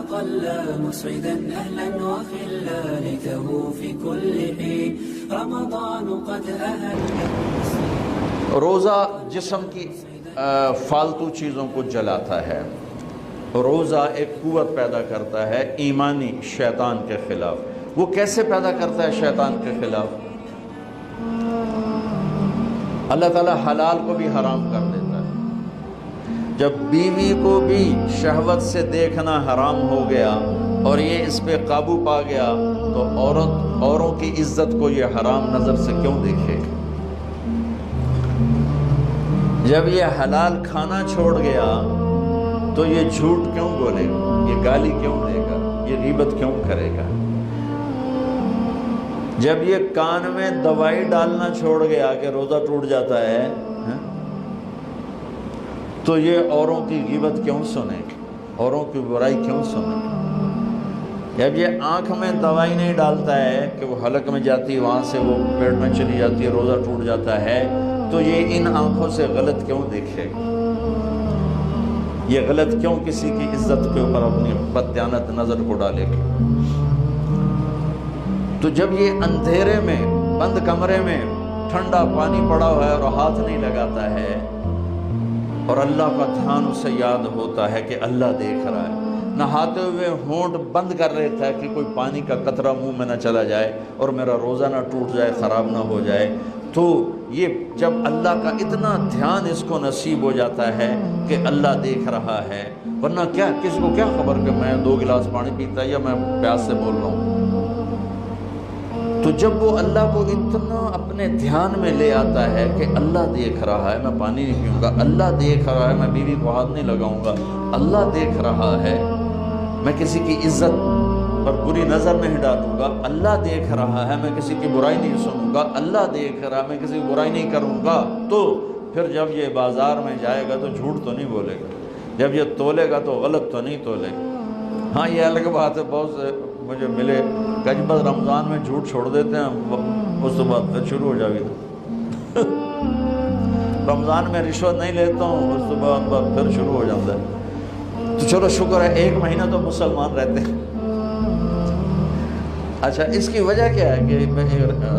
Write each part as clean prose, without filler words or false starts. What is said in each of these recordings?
تقلى مسعدا أهلا وخلا ليته في كل حين رمضان قد أهل. روزہ جسم کی فالتو چیزوں کو جلاتا ہے. روزہ ایک قوت پیدا کرتا ہے ایمانی شیطان کے خلاف. وہ کیسے پیدا کرتا ہے شیطان کے خلاف؟ اللہ تعالیٰ حلال کو بھی حرام کر دیتا ہے. جب بیوی کو بھی شہوت سے دیکھنا حرام ہو گیا اور یہ اس پہ قابو پا گیا تو اوروں کی عزت کو یہ حرام نظر سے کیوں دیکھے؟ جب یہ حلال کھانا چھوڑ گیا تو یہ جھوٹ کیوں بولے گا؟ یہ گالی کیوں دے گا؟ یہ غیبت کیوں کرے گا؟ جب یہ کان میں دوائی ڈالنا چھوڑ گیا کہ روزہ ٹوٹ جاتا ہے تو یہ اوروں کی غیبت کیوں سنے گا؟ اوروں کی برائی کیوں سنے گا؟ جب یہ آنکھ میں دوائی نہیں ڈالتا ہے کہ وہ حلق میں جاتی ہے وہاں سے وہ پیٹ میں چلی جاتی ہے روزہ ٹوٹ جاتا ہے تو یہ ان آنکھوں سے غلط کیوں دیکھے گا؟ یہ غلط کیوں کسی کی عزت کے اوپر اپنی بددیانت نظر کو ڈالے گا؟ تو جب یہ اندھیرے میں بند کمرے میں ٹھنڈا پانی پڑا ہوا ہے اور ہاتھ نہیں لگاتا ہے اور اللہ کا دھیان اسے یاد ہوتا ہے کہ اللہ دیکھ رہا ہے، نہاتے ہوئے ہونٹ بند کر لیتا ہے کہ کوئی پانی کا قطرہ منہ میں نہ چلا جائے اور میرا روزہ نہ ٹوٹ جائے، خراب نہ ہو جائے، تو یہ جب اللہ کا اتنا دھیان اس کو نصیب ہو جاتا ہے کہ اللہ دیکھ رہا ہے، ورنہ کیا کسی کو کیا خبر کہ میں 2 گلاس پانی پیتا یا میں پیاس سے بول رہا ہوں؟ تو جب وہ اللہ کو اتنا اپنے دھیان میں لے آتا ہے کہ اللہ دیکھ رہا ہے، میں پانی نہیں پیوں گا، اللہ دیکھ رہا ہے، میں بیوی کو ہاتھ نہیں لگاؤں گا، اللہ دیکھ رہا ہے، میں کسی کی عزت پر بری نظر نہیں ڈالوں گا، اللہ دیکھ رہا ہے، میں کسی کی برائی نہیں سنوں گا، اللہ دیکھ رہا ہے، میں کسی کی برائی نہیں کروں گا، تو پھر جب یہ بازار میں جائے گا تو جھوٹ تو نہیں بولے گا، جب یہ تولے گا تو غلط تو نہیں تولے گا. ہاں یہ الگ بات ہے، بہت سے مجھے ملے کہ بس رمضان میں جھوٹ چھوڑ دیتے ہیں، اس کے بعد پھر شروع ہو جائے گا. رمضان میں رشوت نہیں لیتا ہوں، اس کے بعد پھر شروع ہو جاتا ہے. تو چلو شکر ہے 1 مہینہ تو مسلمان رہتے ہیں. اچھا اس کی وجہ کیا ہے کہ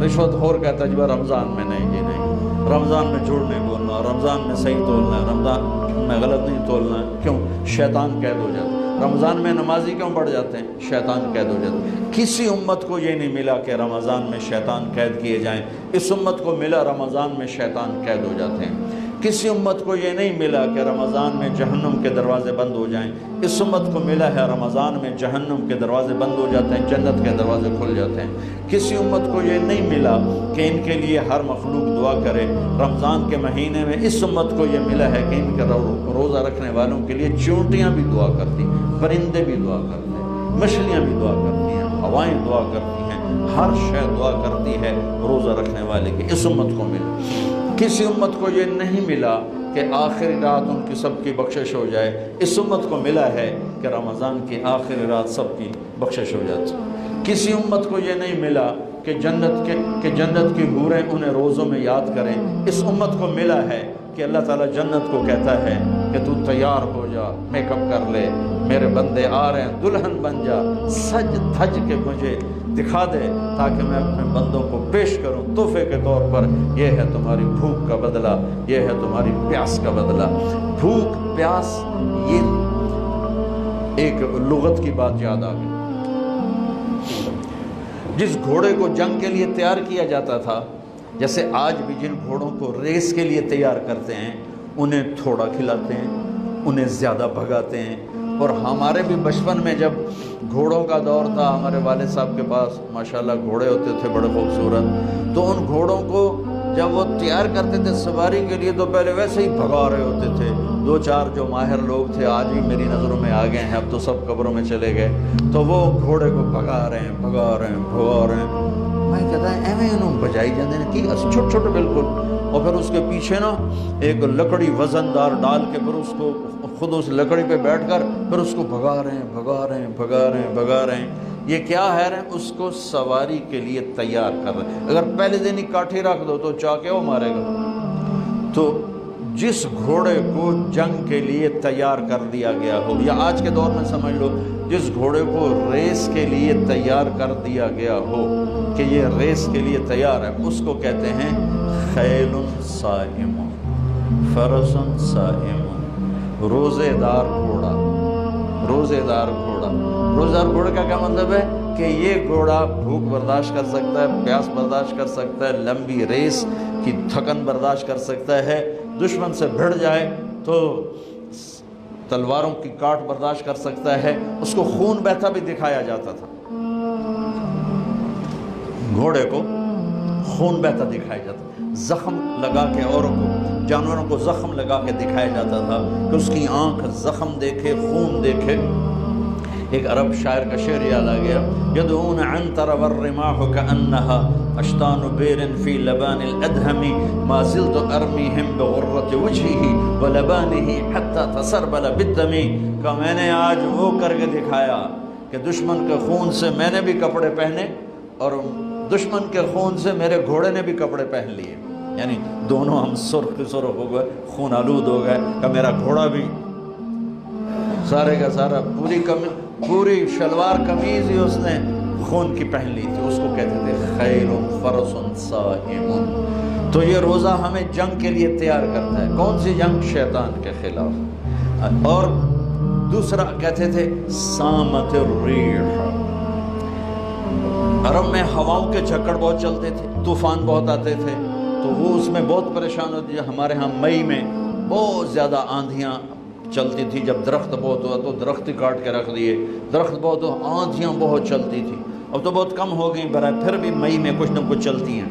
رشوت خور کہتا ہے جی رمضان میں نہیں، یہ نہیں، رمضان میں جھوٹ نہیں بولنا، رمضان میں صحیح تولنا ہے، رمضان میں غلط نہیں تولنا ہے. کیوں؟ شیطان قید ہو جاتا ہے. رمضان میں نمازی کیوں بڑھ جاتے ہیں؟ شیطان قید ہو جاتا ہے. کسی امت کو یہ نہیں ملا کہ رمضان میں شیطان قید کیے جائیں، اس امت کو ملا رمضان میں شیطان قید ہو جاتے ہیں. کسی امت کو یہ نہیں ملا کہ رمضان میں جہنم کے دروازے بند ہو جائیں، اس امت کو ملا ہے رمضان میں جہنم کے دروازے بند ہو جاتے ہیں، جنت کے دروازے کھل جاتے ہیں. کسی امت کو یہ نہیں ملا کہ ان کے لیے ہر مخلوق دعا کرے، رمضان کے مہینے میں اس امت کو یہ ملا ہے کہ ان کے روزہ رکھنے والوں کے لیے چونٹیاں بھی دعا کرتی ہیں، پرندے بھی دعا کرتے ہیں، مچھلیاں بھی دعا کرتی ہیں، ہوائیں دعا کرتی ہیں، ہر شے دعا کرتی ہے روزہ رکھنے والے کی. اس امت کو ملا. کسی امت کو یہ نہیں ملا کہ آخری رات ان کی سب کی بخشش ہو جائے، اس امت کو ملا ہے کہ رمضان کی آخری رات سب کی بخشش ہو جاتی. کسی امت کو یہ نہیں ملا کہ جنت کی حوریں انہیں روزوں میں یاد کریں، اس امت کو ملا ہے کہ اللہ تعالیٰ جنت کو کہتا ہے کہ تو تیار ہو جا، میک اپ کر لے، میرے بندے آ رہے ہیں، دلہن بن جا، سج دھج کے مجھے دکھا دے تاکہ میں اپنے بندوں کو پیش کروں تحفے کے طور پر. یہ ہے تمہاری بھوک کا بدلہ، یہ ہے تمہاری پیاس کا بدلہ. بھوک پیاس، یہ ایک لغت کی بات یاد آ گئی. جس گھوڑے کو جنگ کے لیے تیار کیا جاتا تھا، جیسے آج بھی جن گھوڑوں کو ریس کے لیے تیار کرتے ہیں انہیں تھوڑا کھلاتے ہیں، انہیں زیادہ بھگاتے ہیں. اور ہمارے بھی بچپن میں جب گھوڑوں کا دور تھا، ہمارے والد صاحب کے پاس ماشاءاللہ گھوڑے ہوتے تھے بڑے خوبصورت، تو ان گھوڑوں کو جب وہ تیار کرتے تھے سواری کے لیے تو پہلے ویسے ہی بھگا رہے ہوتے تھے. 2-4 جو ماہر لوگ تھے آج بھی میری نظروں میں آ گئے ہیں، اب تو سب قبروں میں چلے گئے، تو وہ گھوڑے کو بھگا رہے ہیں. میں کہتا ہے ایویں انہوں بجائی جاتے ہیں کہ چھوٹے چھوٹے بالکل، اور پھر اس کے پیچھے نا ایک لکڑی وزن دار ڈال کے پھر اس کو خود اس لکڑی پہ بیٹھ کر پھر اس کو بھگا رہے ہیں. یہ کیا ہے رہے ہیں؟ اس کو سواری کے لیے تیار کر رہے ہیں. اگر پہلے دن ہی کاٹھی رکھ دو تو چاہ کے وہ مارے گا. تو جس گھوڑے کو جنگ کے لیے تیار کر دیا گیا ہو، یا آج کے دور میں سمجھ لو جس گھوڑے کو ریس کے لیے تیار کر دیا گیا ہو کہ یہ ریس کے لیے تیار ہے، اس کو کہتے ہیں خیل صائم، فرس صائم، روزے دار گھوڑا۔ روزے دار گھوڑا، روزے دار گھوڑے کا کیا مطلب ہے کہ یہ گھوڑا بھوک برداشت کر سکتا ہے، پیاس برداشت کر سکتا ہے، لمبی ریس کی تھکن برداشت کر سکتا ہے، دشمن سے بھڑ جائے تو تلواروں کی کاٹ برداشت کر سکتا ہے۔ اس کو خون بہتا بھی دکھایا جاتا تھا، گھوڑے کو خون بہتا دکھایا جاتا تھا، زخم لگا کے اوروں کو، جانوروں کو زخم لگا کے دکھایا جاتا تھا کہ اس کی آنکھ زخم دیکھے، خون دیکھے۔ ایک عرب شاعر کا شعر یاد آ گیا، یدعون عنتر والرماح كأنها اشتان بیر فی لبان الادهم ما زلت ارمیہم بغرۃ وجهه ولبانه حتى تسربل بالدم، کہ میں نے آج وہ کر کے دکھایا کہ دشمن کے خون سے میں نے بھی کپڑے پہنے اور دشمن کے خون سے میرے گھوڑے نے بھی کپڑے پہن لیے، یعنی دونوں ہم سرخ سرخ ہو گئے، خون آلود ہو گئے، کہ میرا گھوڑا بھی سارے کا سارا پوری شلوار قمیض ہی اس نے خون کی پہن لی تھی، اس کو کہتے تھے خیل فرس صائم۔ تو یہ روزہ ہمیں جنگ کے لیے تیار کرتا ہے، کون سی جنگ؟ شیطان کے خلاف۔ اور دوسرا کہتے تھے سامت الریح، عرب میں ہواؤں کے جھکڑ بہت چلتے تھے، طوفان بہت آتے تھے، تو وہ اس میں بہت پریشان ہوتی ہے۔ ہمارے ہاں مئی میں بہت زیادہ آندھیاں چلتی تھی، جب درخت بہت ہوا تو درخت کاٹ کے رکھ دیے، درخت بہت ہوا، آندھیاں بہت چلتی تھی، اب تو بہت کم ہو گئی برائے، پھر بھی مئی میں کچھ نہ کچھ چلتی ہیں،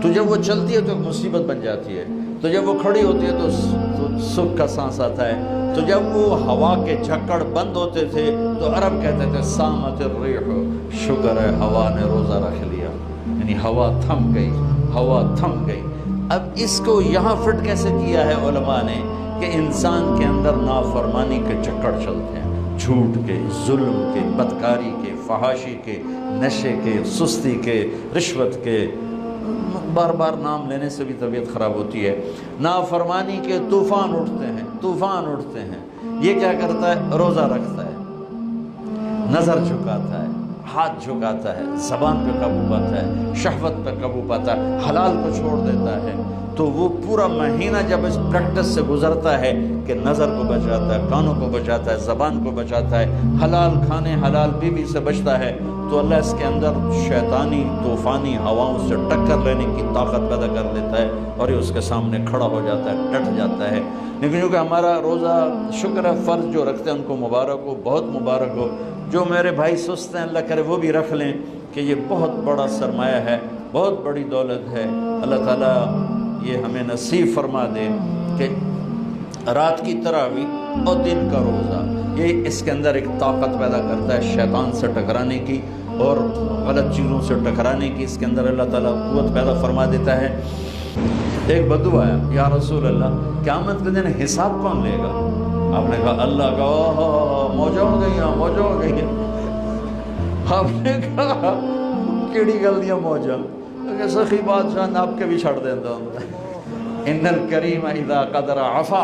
تو جب وہ چلتی ہے تو ایک مصیبت بن جاتی ہے، تو جب وہ کھڑی ہوتی ہے تو سکھ کا سانس آتا ہے۔ تو جب وہ ہوا کے جھکڑ بند ہوتے تھے تو عرب کہتے تھے سامت الریح، شکر ہے ہوا نے روزہ رکھ لیا، یعنی ہوا تھم گئی، ہوا تھم گئی۔ اب اس کو یہاں فٹ کیسے کیا ہے علماء نے کہ انسان کے اندر نافرمانی کے چکر چلتے ہیں، جھوٹ کے، ظلم کے، بدکاری کے، فحاشی کے، نشے کے، سستی کے، رشوت کے، بار بار نام لینے سے بھی طبیعت خراب ہوتی ہے، نافرمانی کے طوفان اٹھتے ہیں، طوفان اٹھتے ہیں۔ یہ کیا کرتا ہے؟ روزہ رکھتا ہے، نظر جھکاتا ہے، ہاتھ جھکاتا ہے، زبان پہ قابو پاتا ہے، شہوت پہ قابو پاتا ہے، حلال کو چھوڑ دیتا ہے، تو وہ پورا مہینہ جب اس پریکٹس سے گزرتا ہے کہ نظر کو بچاتا ہے، کانوں کو بچاتا ہے، زبان کو بچاتا ہے، حلال کھانے، حلال بیوی سے بچتا ہے، تو اللہ اس کے اندر شیطانی طوفانی ہواؤں سے ٹکر لینے کی طاقت پیدا کر دیتا ہے اور یہ اس کے سامنے کھڑا ہو جاتا ہے، ڈٹ جاتا ہے۔ لیکن کیونکہ ہمارا روزہ شکر ہے فرض جو رکھتے ہیں ان کو مبارک ہو، بہت مبارک ہو۔ جو میرے بھائی سست ہیں اللہ کرے وہ بھی رکھ لیں کہ یہ بہت بڑا سرمایہ ہے، بہت بڑی دولت ہے۔ اللہ تعالیٰ یہ ہمیں نصیب فرما دے کہ رات کی تراویح اور دن کا روزہ، یہ اس کے اندر ایک طاقت پیدا کرتا ہے شیطان سے ٹکرانے کی اور غلط چیزوں سے ٹکرانے کی، اس کے اندر اللہ تعالیٰ قوت پیدا فرما دیتا ہے۔ ایک بدو آیا، یا رسول اللہ قیامت کے دن حساب کون لے گا؟ آپ نے کہا اللہ کا، موجہ ہو گئی ہیں، موجہ ہو گئی ہیں۔ آپ نے کہا کیڑی گل دیا موجہ؟ کہ سخی بادشاہ ناپ کے بھی چھڑ دیتا ہوں۔ ان الکریم اذا قدر عفا،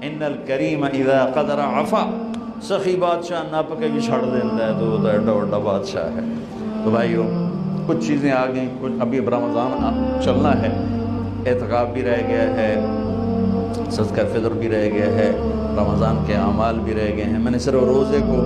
ان الکریم اذا قدر عفا، سخی بادشاہ ناپ کے بھی چھڑ دیتا ہے، تو وہ ایڈا وڈا بادشاہ ہے۔ تو بھائیو کچھ چیزیں آ گئیں، کچھ ابھی رمضان چلنا ہے، اعتکاف بھی رہ گیا ہے، صدقہ فطر بھی رہ گیا ہے، رمضان کے اعمال بھی رہ گئے ہیں۔ میں نے صرف روزے کو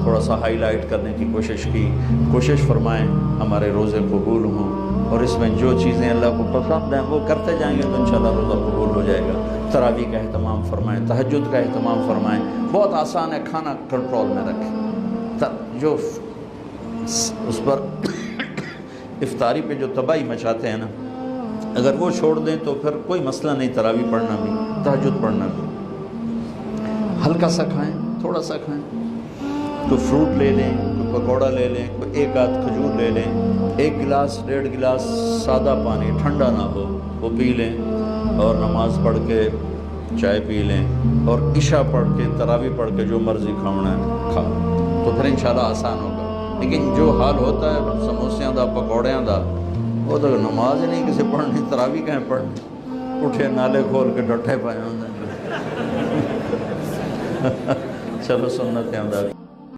تھوڑا سا ہائی لائٹ کرنے کی کوشش کی۔ کوشش فرمائیں ہمارے روزے قبول ہوں، اور اس میں جو چیزیں اللہ کو پسند ہیں وہ کرتے جائیں گے تو انشاءاللہ روزہ قبول ہو جائے گا۔ تراویح کا اہتمام فرمائیں، تہجد کا اہتمام فرمائیں، بہت آسان ہے، کھانا کنٹرول میں رکھیں۔ جو اس پر افطاری پہ جو تباہی مچاتے ہیں نا، اگر وہ چھوڑ دیں تو پھر کوئی مسئلہ نہیں، تراویح پڑھنا بھی، تہجد پڑھنا بھی۔ ہلکا سا کھائیں، تھوڑا سا کھائیں، کوئی فروٹ لے لیں، کوئی پکوڑا لے لیں، کوئی ایک آدھ کھجور لے لیں، 1 گلاس 1.5 گلاس سادہ پانی ٹھنڈا نہ ہو وہ پی لیں، اور نماز پڑھ کے چائے پی لیں، اور عشاء پڑھ کے تراویح پڑھ کے جو مرضی کھانا ہے کھا، تو پھر انشاءاللہ آسان ہوگا۔ لیکن جو حال ہوتا ہے سموسیاں دا، پکوڑیاں دا، وہ تو نماز ہی نہیں کسی پڑھنی، تراویح کہیں پڑھنی، اٹھے نالے کھول کے ڈٹھے پائے ہوندے چلو سنت ہے